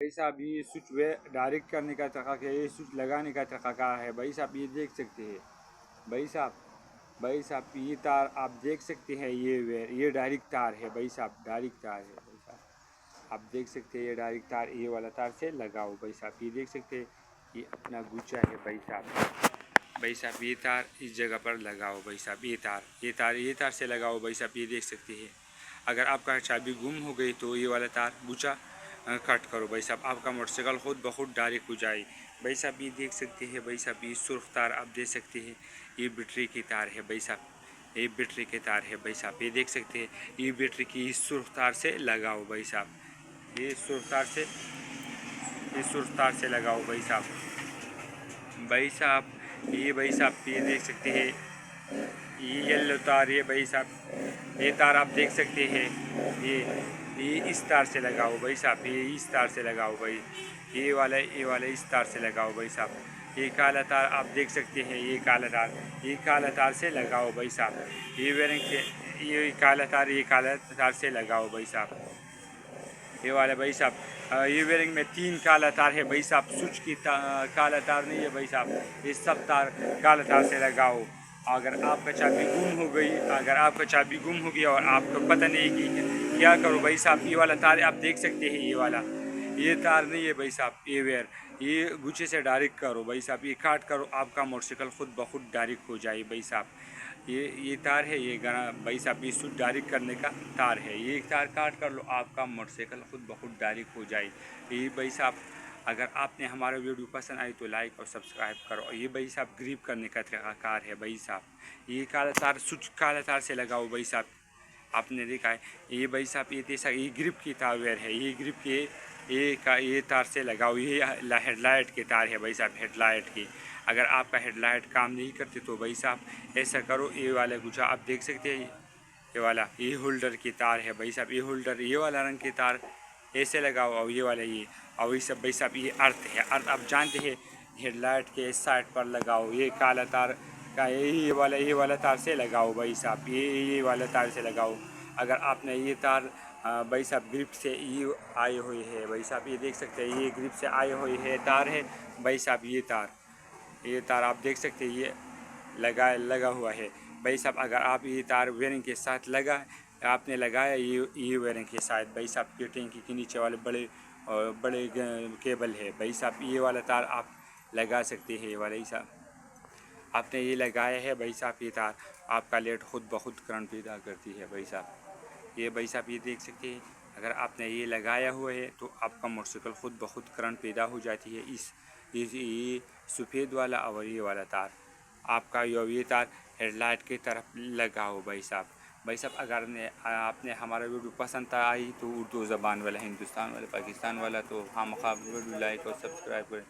भाई साहब ये स्विच वे डायरेक्ट करने का तरीका क्या है, ये स्विच लगाने का तरीका क्या है भाई साहब, ये देख सकते हैं भाई साहब ये तार आप देख सकते हैं, ये डायरेक्ट तार है भाई साहब, डायरेक्ट तार है भाई साहब, आप देख सकते हैं ये डायरेक्ट तार ये वाला तार से लगाओ भाई साहब, ये देख सकते हैं ये अपना गुच्छा है भाई साहब ये तार इस जगह पर लगाओ भाई साहब, ये तार से लगाओ भाई साहब, ये देख सकते हैं। अगर आपका चाबी गुम हो गई तो ये वाला तार गुच्छा कट करो भाई साहब, आपका मोटरसाइकिल खुद बखुद डायरेक्ट हो जाए भाई साहब। ये देख सकते हैं भाई साहब, ये सुर्ख तार आप देख सकते हैं, ये बैटरी की तार है भाई साहब, ये बैटरी के तार है भाई साहब, ये देख सकते हैं ये बैटरी की इस सुर्ख तार से लगाओ भाई साहब, ये सुर्ख तार से लगाओ भाई साहब। ये भाई साहब ये देख सकते हैं ये येलो तार है भाई साहब, ये तार आप देख सकते हैं, ये इस तार से लगाओ भाई साहब, ये इस तार से लगाओ भाई, ये वाला इस तार से लगाओ भाई साहब। ये काला तार आप देख सकते हैं, ये काला तार से लगाओ भाई साहब। ये वेरिंग के ये काला तार से लगाओ भाई साहब, ये वाला भाई साहब। ये वेरिंग में 3 काला तार है भाई साहब, स्विच की काला तार नहीं है भाई साहब, ये सब तार काला तार से लगाओ। अगर आपका चाबी गुम हो गया और आपको पता नहीं कि क्या करो भाई साहब, ये वाला तार आप देख सकते हैं, ये तार नहीं है भाई साहब, ये गुच्छे से डायरेक्ट करो भाई साहब, ये काट करो, आपका मोटरसाइकिल खुद बखुद डायरेक्ट हो जाए भाई साहब। ये तार है, ये भाई साहब ये स्विच डायरेक्ट करने का तार है, ये तार काट कर लो, आपका मोटरसाइकिल खुद बखुद डायरेक्ट हो जाए। ये भाई साहब अगर आपने हमारा वीडियो पसंद आई तो लाइक और सब्सक्राइब करो। ये भाई साहब ग्रिप करने का तरीक़ाकार है भाई साहब, ये स्विच काला तार से लगाओ भाई साहब, आपने देखा है। ये भाई साहब ये ग्रिप की तार है, ये ग्रिप के ये तार से लगाओ, ये हेडलाइट के तार है भाई साहब, हेडलाइट की। अगर आपका हेडलाइट काम नहीं करती तो भाई साहब ऐसा करो, ये वाला गुच्छा आप देख सकते हैं, ये होल्डर की तार है भाई साहब, ये वाला रंग की तार ऐसे लगाओ, और ये वाला और ये सब भाई साहब ये अर्थ है, अर्थ आप जानते हैं हेडलाइट के इस साइड पर लगाओ, ये काला तार का ये वाला तार से लगाओ भाई साहब, ये वाला तार से लगाओ। अगर आपने ये तार भाई साहब ग्रिप से ये आए हुए है भाई साहब, ये देख सकते हैं ये ग्रिप से आए हुए है तार है भाई साहब, ये तार आप देख सकते हैं ये लगा हुआ है भाई साहब। अगर आप ये तार वेयरिंग के साथ आपने लगाया ये वेयरिंग के साथ भाई साहब, के टैंकी के नीचे वाले बड़े केबल है भाई साहब, ये वाला तार आप लगा सकते हैं, ये वाला ही साहब आपने ये लगाया है भाई साहब, ये तार आपका लेट खुद बखुद करंट पैदा करती है भाई साहब। ये भाई साहब ये देख सकते हैं, अगर आपने ये लगाया हुआ है तो आपका मोटरसाइकिल खुद बखुद करंट पैदा हो जाती है। ये सफ़ेद वाला और ये वाला तार आपका ये तार हेडलाइट की तरफ लगाओ भाई साहब। अगर आपने हमारा वीडियो पसंद आई तो उर्दू ज़बान वाला, हिंदुस्तान वाला, पाकिस्तान वाला, तो हाँ वीडियो लाइक और सब्सक्राइब करें।